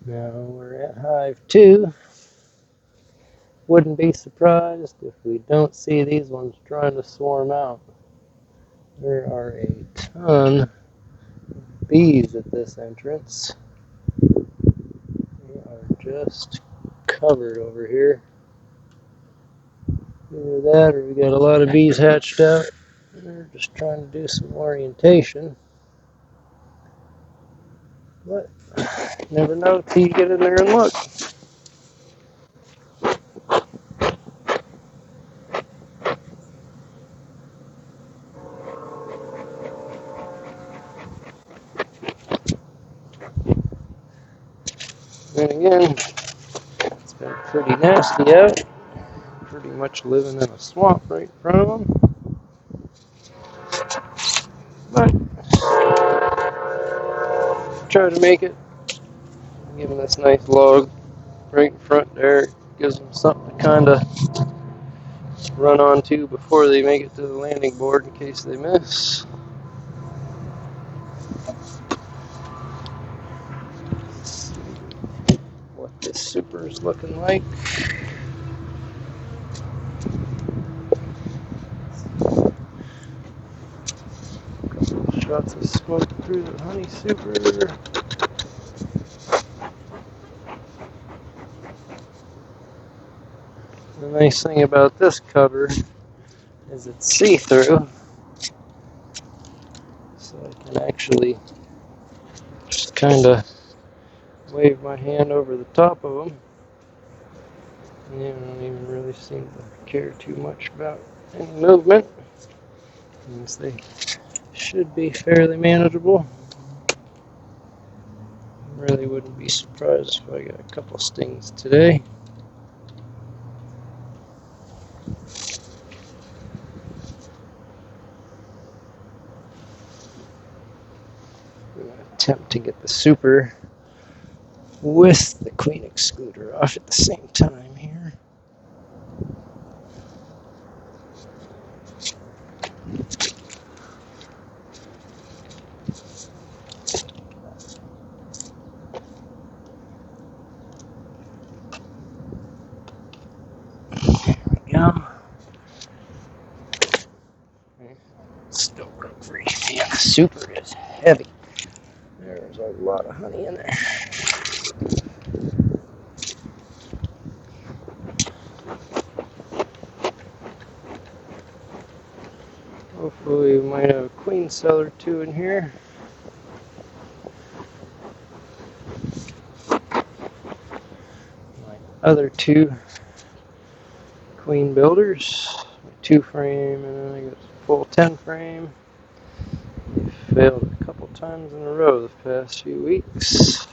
Now we're at Hive 2. Wouldn't be surprised if we don't see these ones trying to swarm out. There are a ton of bees at this entrance. They are just covered over here. Either that or we got a lot of bees hatched out. They're just trying to do some orientation. But never know till you get in there and look. Then again, it's been pretty nasty out. Pretty much living in a swamp right in front of them. But try to make it. Give them this nice log right in front there. Gives them something to kind of run onto before they make it to the landing board in case they miss. Let's see what this super is looking like. Shots of smoke through the honey super. The nice thing about this cover is it's see-through, so I can actually just kind of wave my hand over the top of them. And they don't even really seem to care too much about any movement. Means they should be fairly manageable. Really wouldn't be surprised if I got a couple stings today. I'm going to attempt to get the super with the queen excluder off at the same time here. There we go. Still broke free. Yeah, the super is heavy. There's a lot of honey in there. Hopefully we might have a queen cell or two in here. My other two queen builders, my 2-frame, and then I got a full 10-frame. They failed a couple times in a row the past few weeks.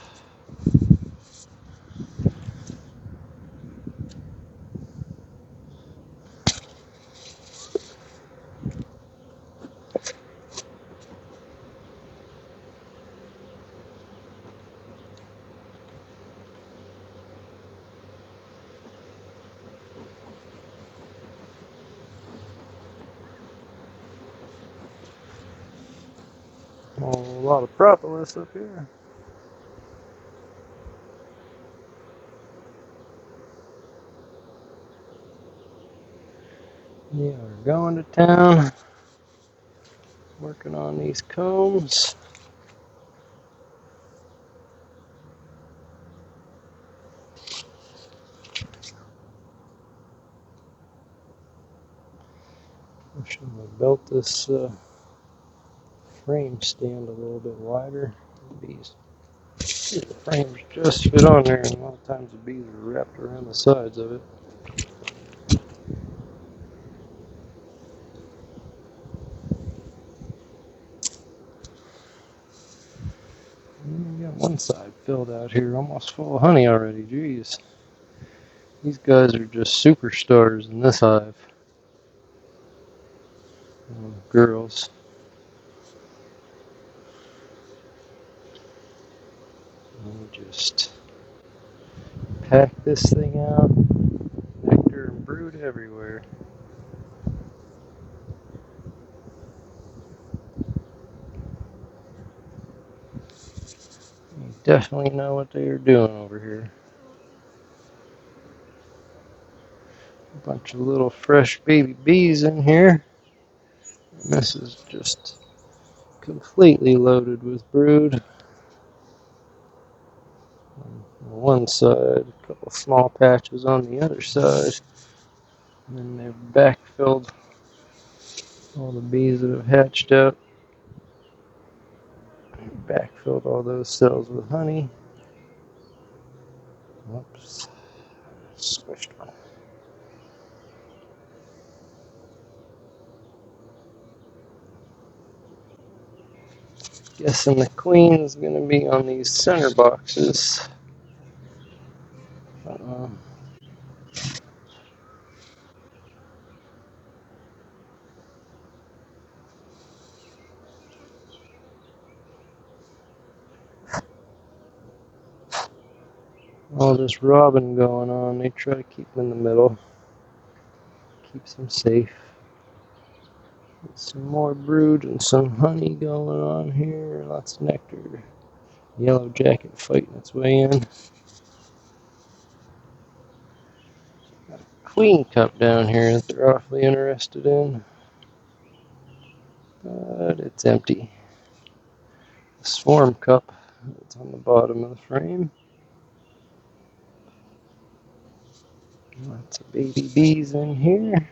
A lot of propolis up here. We are going to town, working on these combs. I should have built this frame stand a little bit wider. The frames just fit on there, and a lot of times the bees are wrapped around the sides of it. We got one side filled out here, almost full of honey already. Jeez. These guys are just superstars in this hive. Girls. Let me just pack this thing out. Nectar and brood everywhere. definitely know what they are doing over here. A bunch of little fresh baby bees in here. And this is just completely loaded with brood. On one side, a couple small patches on the other side. And then they've backfilled all the bees that have hatched out. Backfilled all those cells with honey. Whoops. Squished one. Guessing the queen's going to be on these center boxes. All this robbing going on, they try to keep them in the middle. Keeps them safe. Get some more brood and some honey going on here. Lots of nectar. Yellow jacket fighting its way in. Got a queen cup down here that they're awfully interested in. But it's empty. The swarm cup that's on the bottom of the frame. Lots of baby bees in here.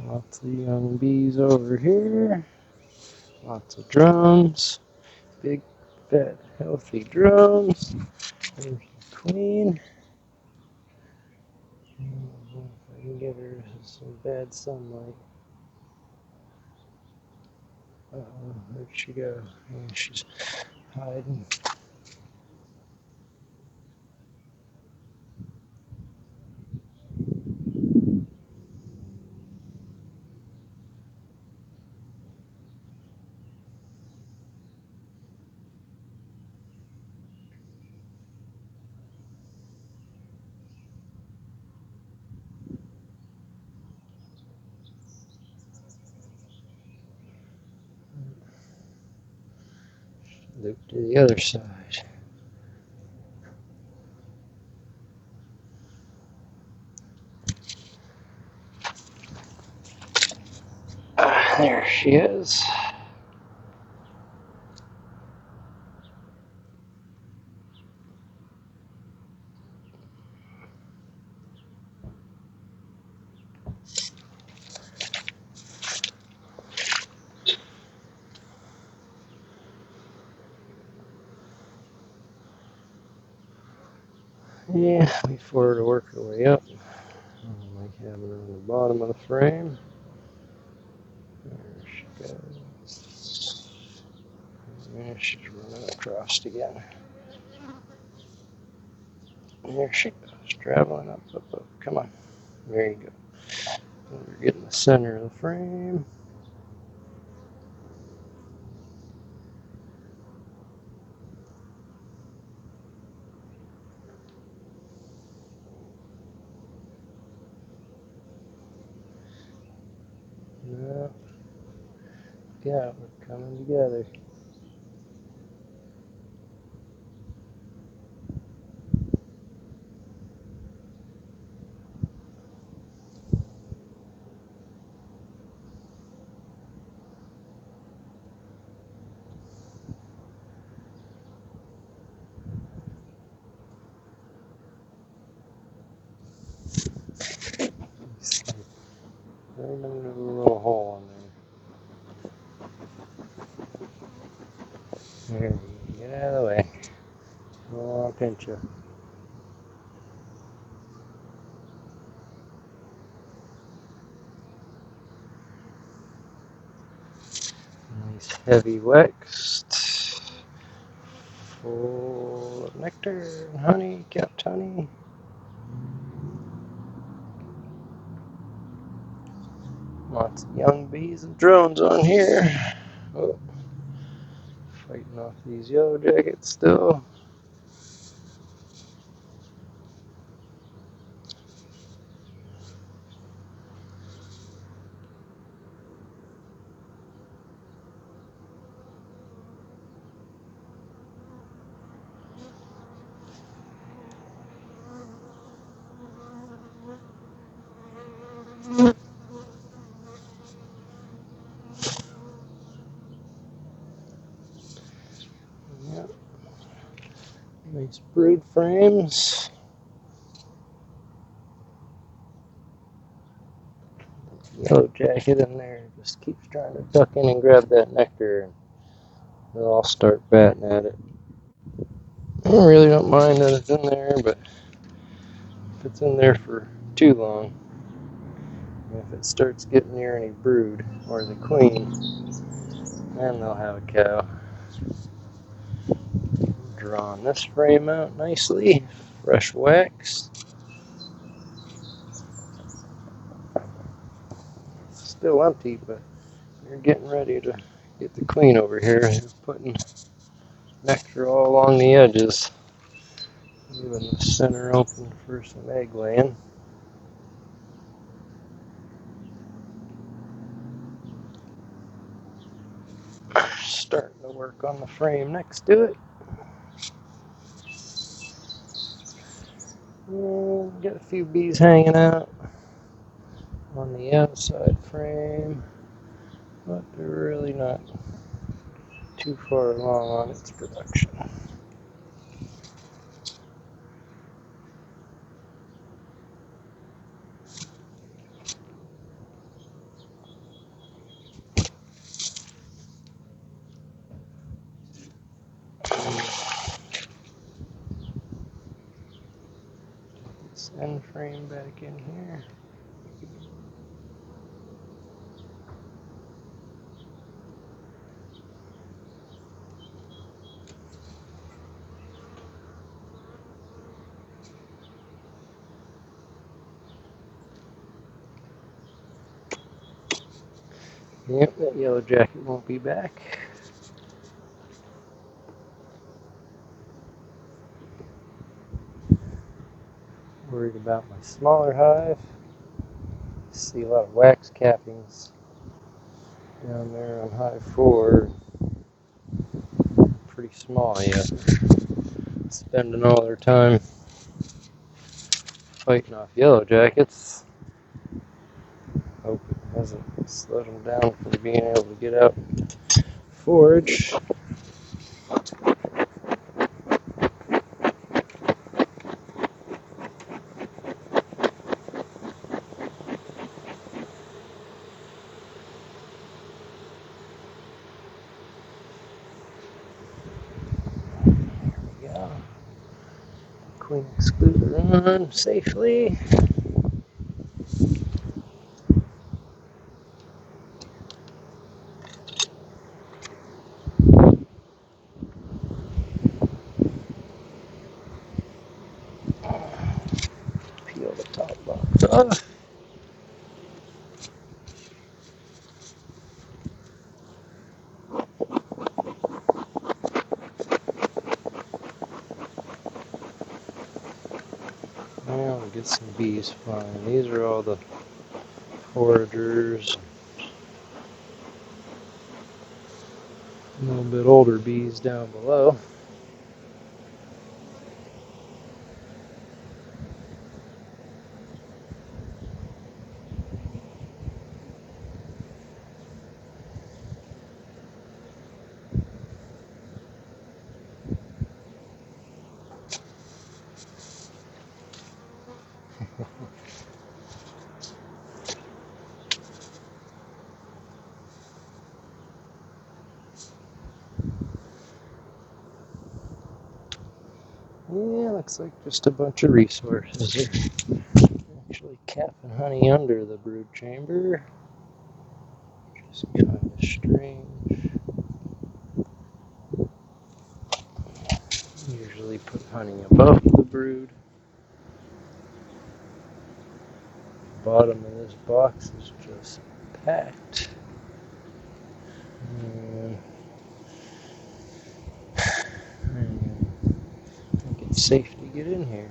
Lots of young bees over here. Lots of drones. Big, fat, healthy drones. There's the queen. If I can get her some bad sunlight. Uh-oh, where'd she go? Yeah, she's hiding. Loop to the other side. There she is. Yeah, wait for her to work her way up. I like having her on the bottom of the frame. There she goes. There she's running across again. There she goes, traveling up, up, up. Come on. There you go. We're getting the center of the frame. No. Yeah, we're coming together. Right into the little hole in there. There, get out of the way. Oh, I'll pinch you. Nice heavy waxed. Full of nectar and honey, capped honey. Lots of young bees and drones on here. Oh, fighting off these yellow jackets still. Yep. Nice brood frames. Yellow jacket in there just keeps trying to duck in and grab that nectar, and they'll all start batting at it. I really don't mind that it's in there, but if it's in there for too long, if it starts getting near any brood or the queen, then they'll have a cow. Drawing this frame out nicely, fresh wax. Still empty, but they're getting ready to get the queen over here. They're putting nectar all along the edges, leaving the center open for some egg laying. Starting to work on the frame next to it. And got a few bees hanging out on the outside frame, but they're really not too far along on its production. This end frame back in here. Yep, that yellow jacket won't be back. Worried about my smaller hive. See a lot of wax cappings down there on hive 4. Pretty small yet. Spending all their time fighting off yellow jackets. Hope it hasn't slowed them down from being able to get out and forage. Yeah. Queen excluder on safely. Peel the top box off. Now we'll get some bees flying. These are all the foragers. A little bit older bees down below. Yeah, looks like just a bunch of resources here. Actually capping honey under the brood chamber. Just kind of strange. Usually put honey above the brood. The bottom of this box is just packed. And I think it's safe to get in here.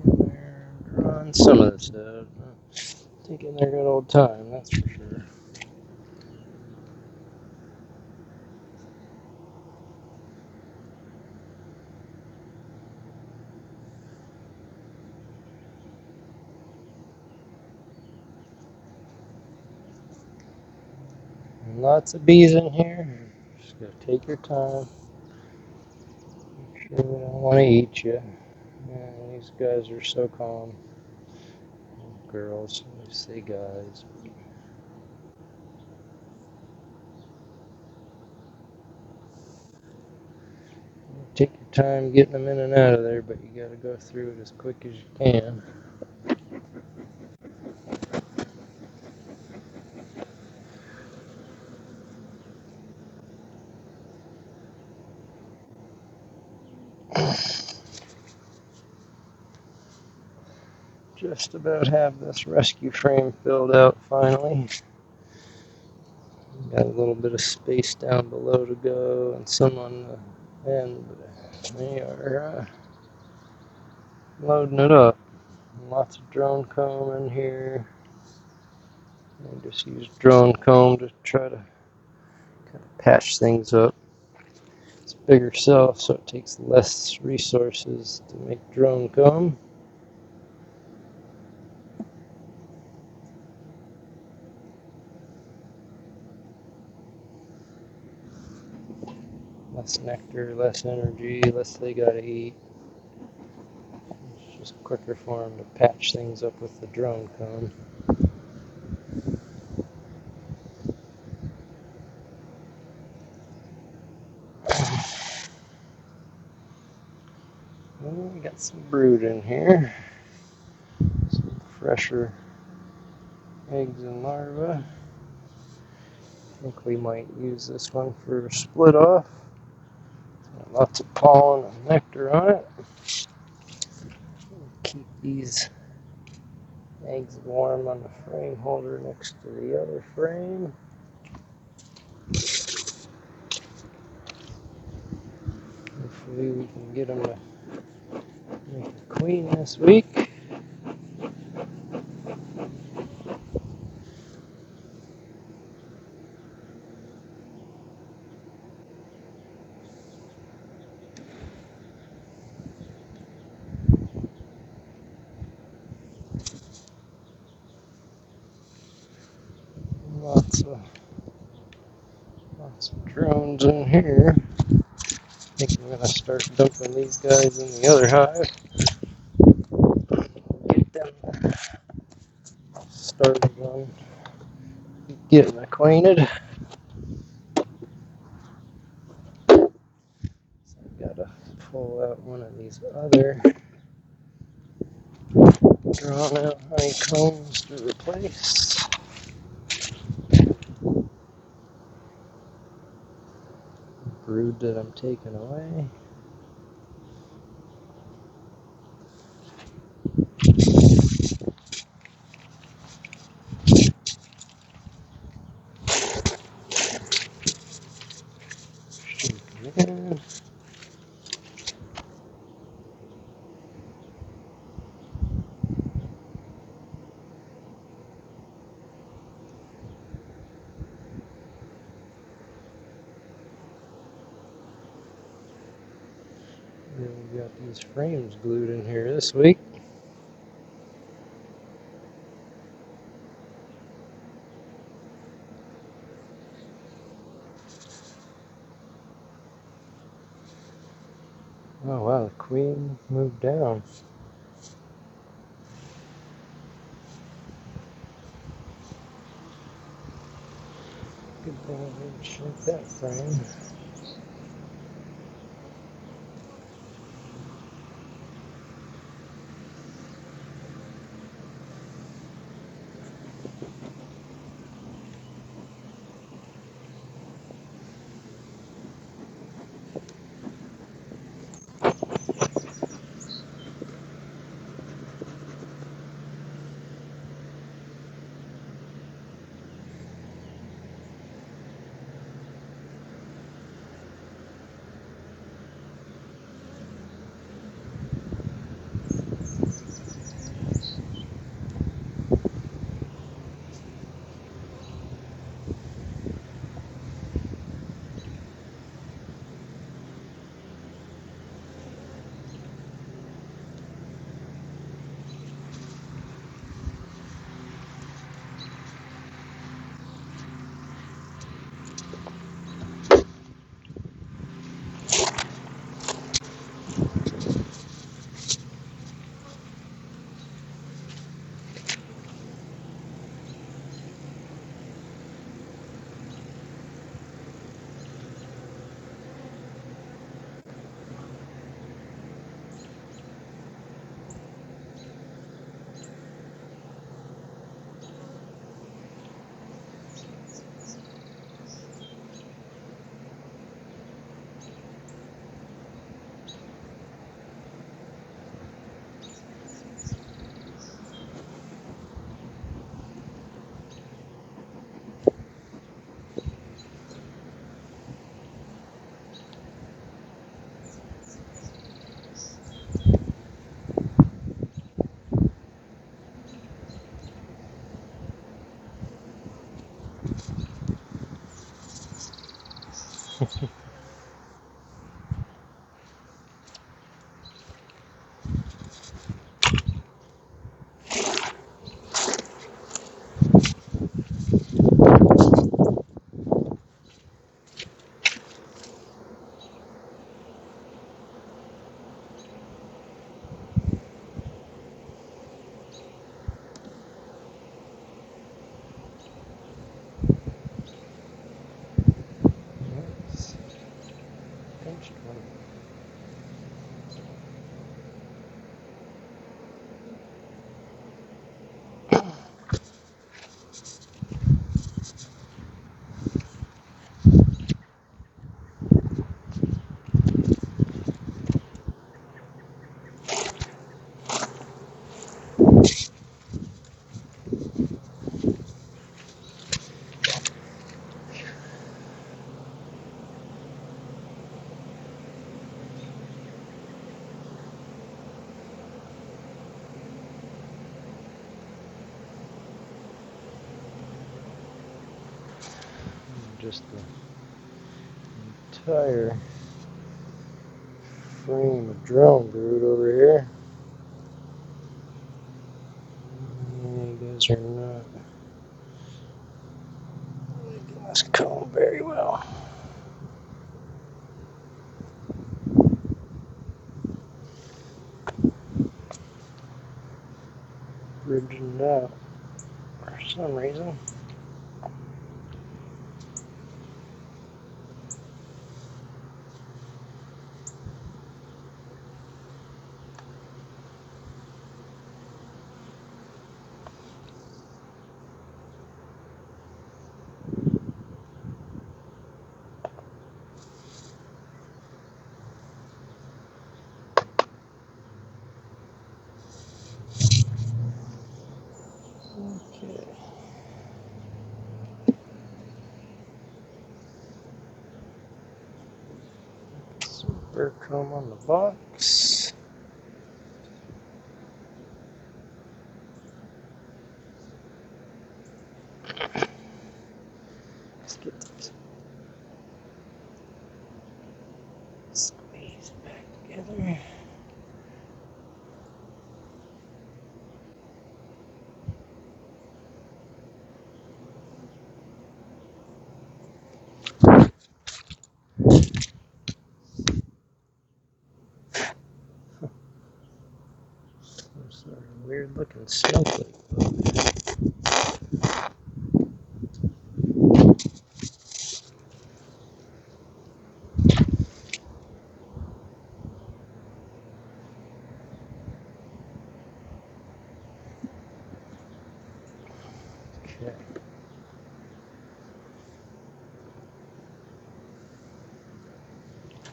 They're drawing some of this out. Taking their good old time, that's for sure. And lots of bees in here. Just gotta take your time. Make sure they don't want to eat you. Man, these guys are so calm. Girls, I say guys. Take your time getting them in and out of there, but you gotta go through it as quick as you can. Just about have this rescue frame filled out finally. Got a little bit of space down below to go and some on the end, but they are loading it up. Lots of drone comb in here. I just use drone comb to try to kind of patch things up. It's a bigger cell, so it takes less resources to make drone comb. Less nectar, less energy, less they gotta eat. It's just quicker for them to patch things up with the drone comb. Well, we got some brood in here. Some fresher eggs and larvae. I think we might use this one for a split off. Lots of pollen and nectar on it. Keep these eggs warm on the frame holder next to the other frame. Hopefully we can get them to make a queen this week. Lots of drones in here. I think I'm going to start dumping these guys in the other hive. Get them started on getting acquainted. So I've got to pull out one of these other drawn out honeycombs to replace. Brood that I'm taking away. Again. We got these frames glued in here this week. Oh wow, the queen moved down. Good thing I didn't shrink that frame. Nice. Pinched one. Just the entire frame of drone brood over here. You guys are not making this comb very well. Bridging out for some reason. Okay. Super comb on the box. Let's get these squeezed back together. There's a weird looking snowflake bug. Okay.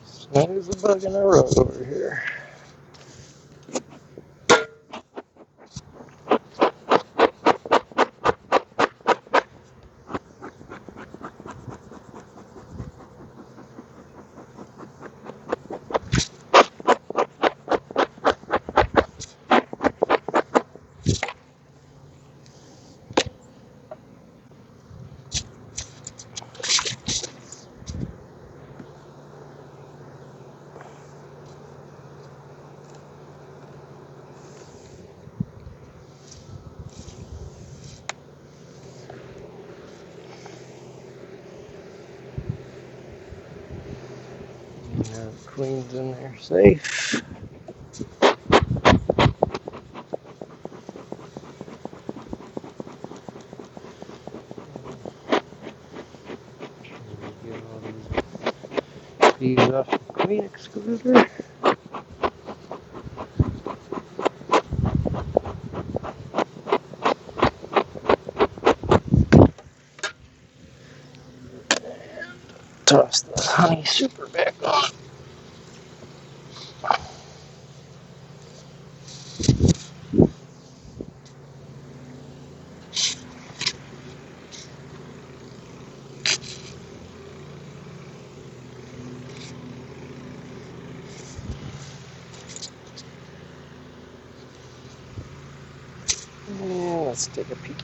So there's a bug in the road over here. Now the queen's in there safe. Get all these bees off the queen excluder. Toss the honey super back on. And let's take a peek.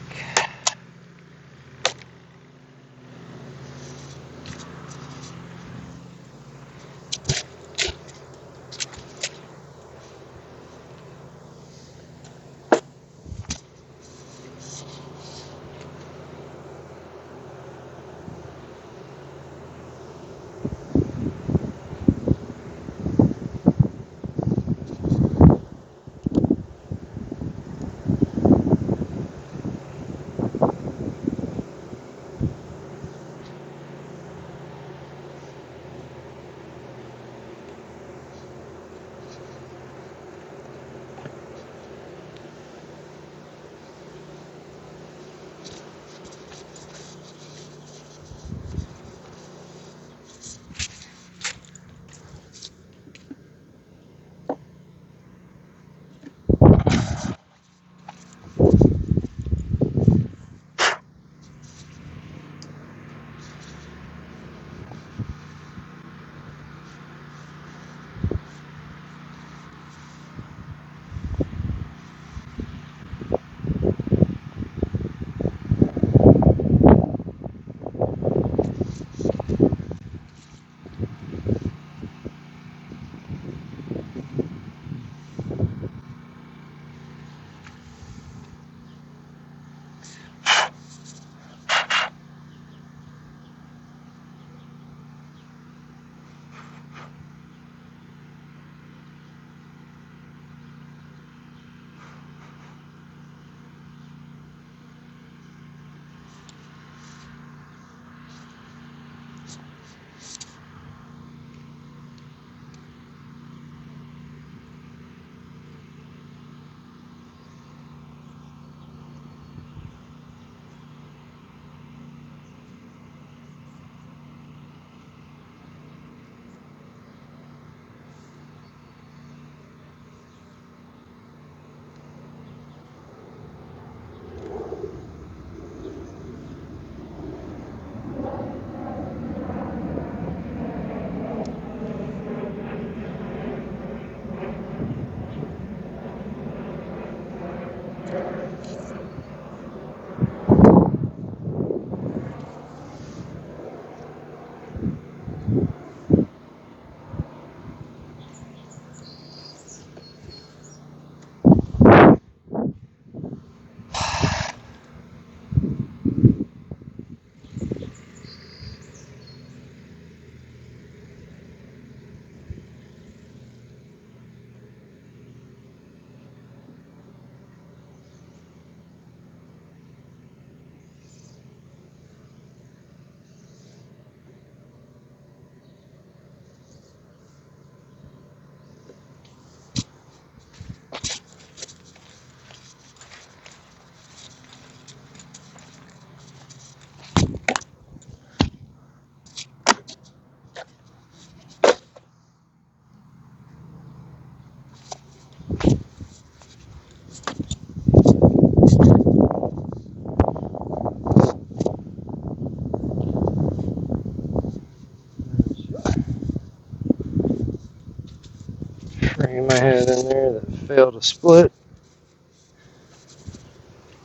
Frame I had in there that failed to split.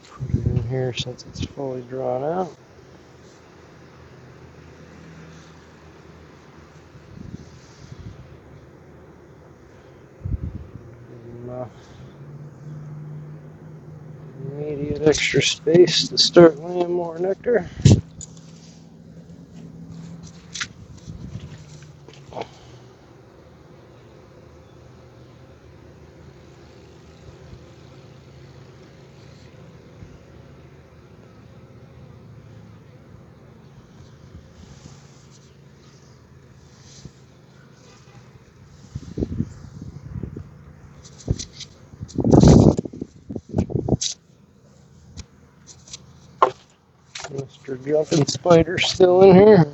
Put it in here since it's fully drawn out. Immediate extra space to start laying more nectar. Mr. Jumping Spider still in here.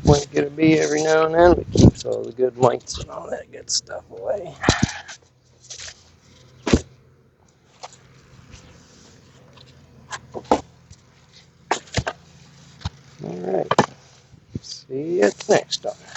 Might get a bee every now and then, but keeps all the good mites and all that good stuff away. Alright, see you next time.